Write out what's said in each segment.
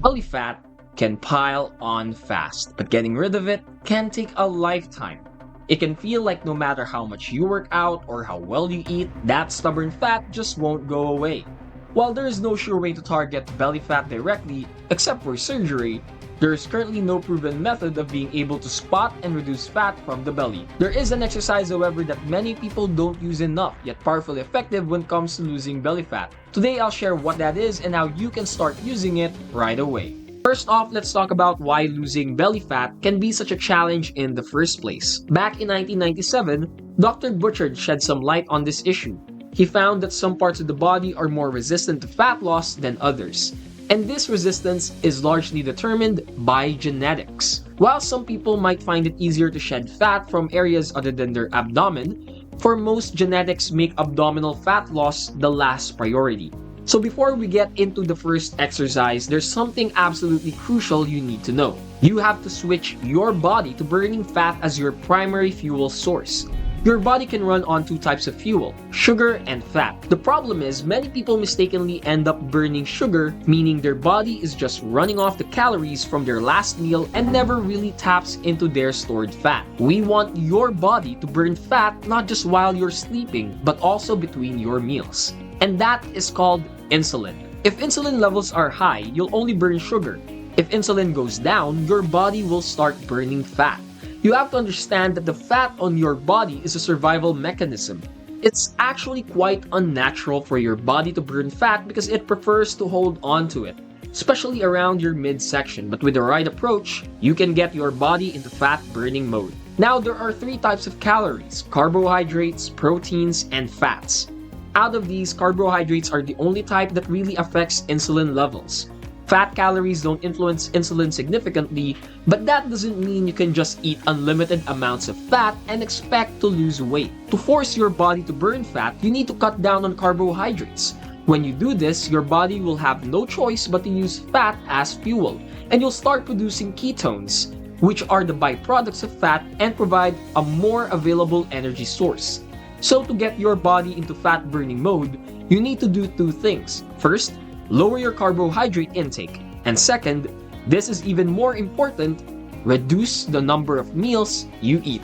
Belly fat can pile on fast, but getting rid of it can take a lifetime. It can feel like no matter how much you work out or how well you eat, that stubborn fat just won't go away. While there is no sure way to target belly fat directly, except for surgery, there is currently no proven method of being able to spot and reduce fat from the belly. There is an exercise, however, that many people don't use enough, yet powerfully effective when it comes to losing belly fat. Today, I'll share what that is and how you can start using it right away. First off, let's talk about why losing belly fat can be such a challenge in the first place. Back in 1997, Dr. Butchard shed some light on this issue. He found that some parts of the body are more resistant to fat loss than others. And this resistance is largely determined by genetics. While some people might find it easier to shed fat from areas other than their abdomen, for most genetics make abdominal fat loss the last priority. So before we get into the first exercise, there's something absolutely crucial you need to know. You have to switch your body to burning fat as your primary fuel source. Your body can run on two types of fuel, sugar and fat. The problem is many people mistakenly end up burning sugar, meaning their body is just running off the calories from their last meal and never really taps into their stored fat. We want your body to burn fat not just while you're sleeping, but also between your meals. And that is called insulin. If insulin levels are high, you'll only burn sugar. If insulin goes down, your body will start burning fat. You have to understand that the fat on your body is a survival mechanism. It's actually quite unnatural for your body to burn fat because it prefers to hold on to it, especially around your midsection. But with the right approach, you can get your body into fat burning mode. Now, there are three types of calories: carbohydrates, proteins, and fats. Out of these, carbohydrates are the only type that really affects insulin levels. Fat calories don't influence insulin significantly, but that doesn't mean you can just eat unlimited amounts of fat and expect to lose weight. To force your body to burn fat, you need to cut down on carbohydrates. When you do this, your body will have no choice but to use fat as fuel, and you'll start producing ketones, which are the byproducts of fat and provide a more available energy source. So to get your body into fat burning mode, you need to do two things. First, lower your carbohydrate intake. And second, this is even more important, reduce the number of meals you eat.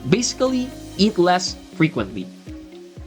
Basically, eat less frequently.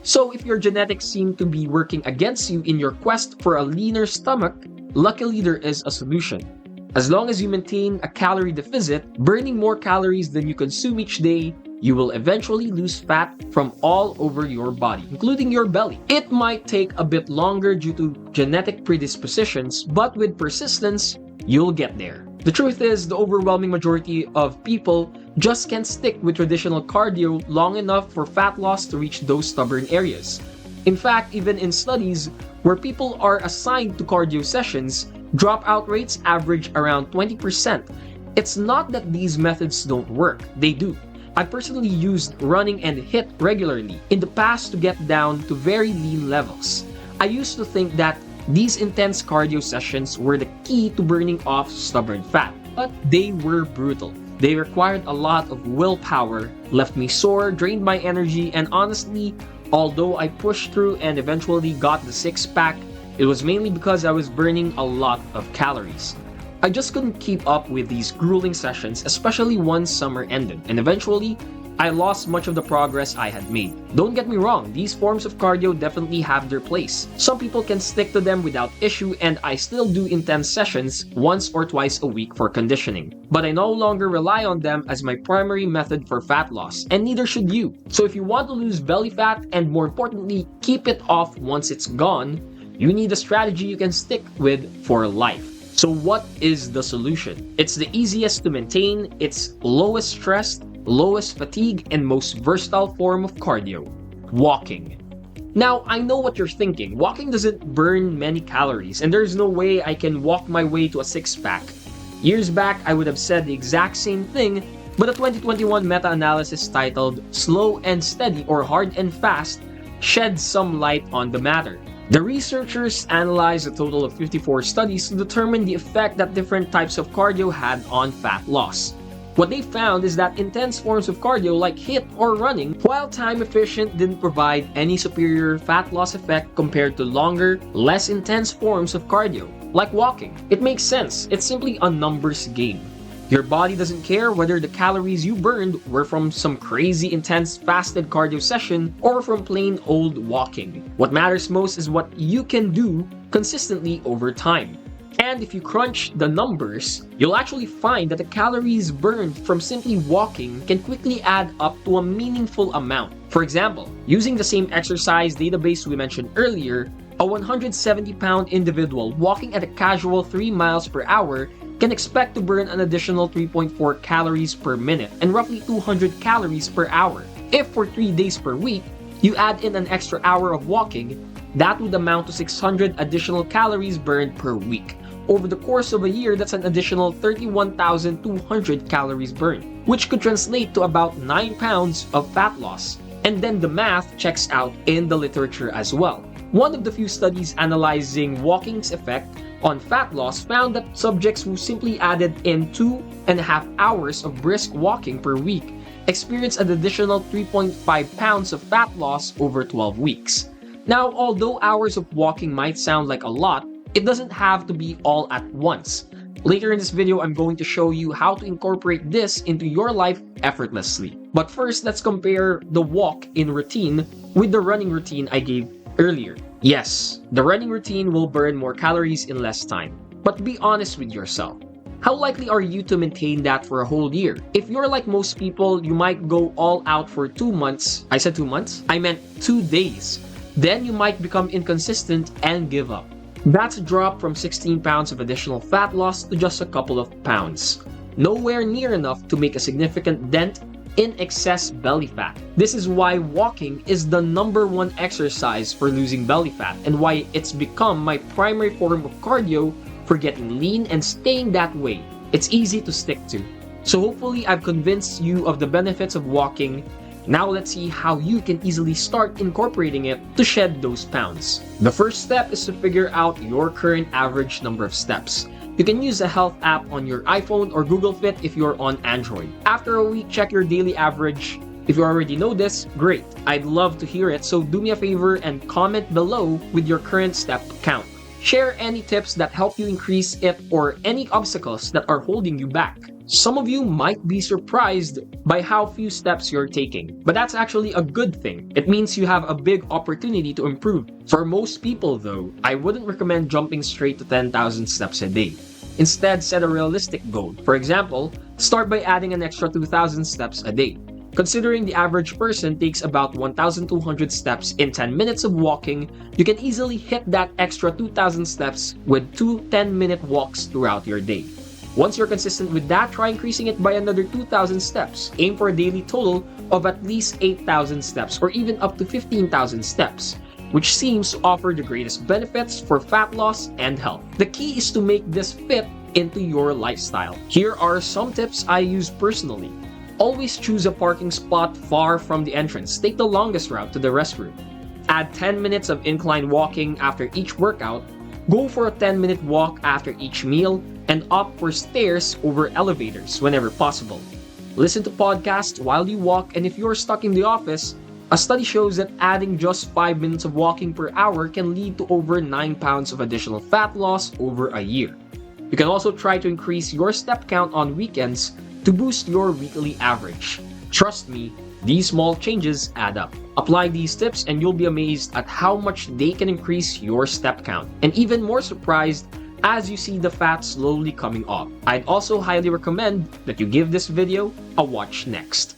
So if your genetics seem to be working against you in your quest for a leaner stomach, luckily there is a solution. As long as you maintain a calorie deficit, burning more calories than you consume each day, you will eventually lose fat from all over your body, including your belly. It might take a bit longer due to genetic predispositions, but with persistence, you'll get there. The truth is, the overwhelming majority of people just can't stick with traditional cardio long enough for fat loss to reach those stubborn areas. In fact, even in studies where people are assigned to cardio sessions, dropout rates average around 20%. It's not that these methods don't work, they do. I personally used running and HIIT regularly in the past to get down to very lean levels. I used to think that these intense cardio sessions were the key to burning off stubborn fat, but they were brutal. They required a lot of willpower, left me sore, drained my energy, and honestly, although I pushed through and eventually got the six-pack, it was mainly because I was burning a lot of calories. I just couldn't keep up with these grueling sessions, especially once summer ended, and eventually, I lost much of the progress I had made. Don't get me wrong, these forms of cardio definitely have their place. Some people can stick to them without issue, and I still do intense sessions once or twice a week for conditioning. But I no longer rely on them as my primary method for fat loss, and neither should you. So if you want to lose belly fat, and more importantly, keep it off once it's gone, you need a strategy you can stick with for life. So what is the solution? It's the easiest to maintain, it's lowest stress, lowest fatigue, and most versatile form of cardio: walking. Now, I know what you're thinking. Walking doesn't burn many calories, and there's no way I can walk my way to a six-pack. Years back, I would have said the exact same thing, but a 2021 meta-analysis titled Slow and Steady or Hard and Fast shed some light on the matter. The researchers analyzed a total of 54 studies to determine the effect that different types of cardio had on fat loss. What they found is that intense forms of cardio like HIIT or running, while time efficient, didn't provide any superior fat loss effect compared to longer, less intense forms of cardio, like walking. It makes sense, it's simply a numbers game. Your body doesn't care whether the calories you burned were from some crazy intense fasted cardio session or from plain old walking. What matters most is what you can do consistently over time. And if you crunch the numbers, you'll actually find that the calories burned from simply walking can quickly add up to a meaningful amount. For example, using the same exercise database we mentioned earlier, a 170-pound individual walking at a casual 3 miles per hour can expect to burn an additional 3.4 calories per minute and roughly 200 calories per hour. If for 3 days per week, you add in an extra hour of walking, that would amount to 600 additional calories burned per week. Over the course of a year, that's an additional 31,200 calories burned, which could translate to about 9 pounds of fat loss. And then the math checks out in the literature as well. One of the few studies analyzing walking's effect on fat loss found that subjects who simply added in 2.5 hours of brisk walking per week experienced an additional 3.5 pounds of fat loss over 12 weeks. Now, although hours of walking might sound like a lot, it doesn't have to be all at once. Later in this video, I'm going to show you how to incorporate this into your life effortlessly. But first, let's compare the walk-in routine with the running routine I gave earlier. Yes, the running routine will burn more calories in less time. But be honest with yourself. How likely are you to maintain that for a whole year? If you're like most people, you might go all out for 2 months. I said 2 months? I meant 2 days. Then you might become inconsistent and give up. That's a drop from 16 pounds of additional fat loss to just a couple of pounds. Nowhere near enough to make a significant dent in excess belly fat. This is why walking is the #1 exercise for losing belly fat and why it's become my primary form of cardio for getting lean and staying that way. It's easy to stick to. So hopefully I've convinced you of the benefits of walking. Now let's see how you can easily start incorporating it to shed those pounds. The first step is to figure out your current average number of steps. You can use a health app on your iPhone or Google Fit if you're on Android. After a week, check your daily average. If you already know this, great. I'd love to hear it, so do me a favor and comment below with your current step count. Share any tips that help you increase it or any obstacles that are holding you back. Some of you might be surprised by how few steps you're taking, but that's actually a good thing. It means you have a big opportunity to improve. For most people though, I wouldn't recommend jumping straight to 10,000 steps a day. Instead, set a realistic goal. For example, start by adding an extra 2,000 steps a day. Considering the average person takes about 1,200 steps in 10 minutes of walking, you can easily hit that extra 2,000 steps with 2 10-minute walks throughout your day. Once you're consistent with that, try increasing it by another 2,000 steps. Aim for a daily total of at least 8,000 steps or even up to 15,000 steps, which seems to offer the greatest benefits for fat loss and health. The key is to make this fit into your lifestyle. Here are some tips I use personally. Always choose a parking spot far from the entrance. Take the longest route to the restroom. Add 10 minutes of incline walking after each workout. Go for a 10-minute walk after each meal and opt for stairs over elevators whenever possible. Listen to podcasts while you walk, and if you're stuck in the office, a study shows that adding just 5 minutes of walking per hour can lead to over 9 pounds of additional fat loss over a year. You can also try to increase your step count on weekends to boost your weekly average. Trust me, these small changes add up. Apply these tips and you'll be amazed at how much they can increase your step count, and even more surprised as you see the fat slowly coming off. I'd also highly recommend that you give this video a watch next.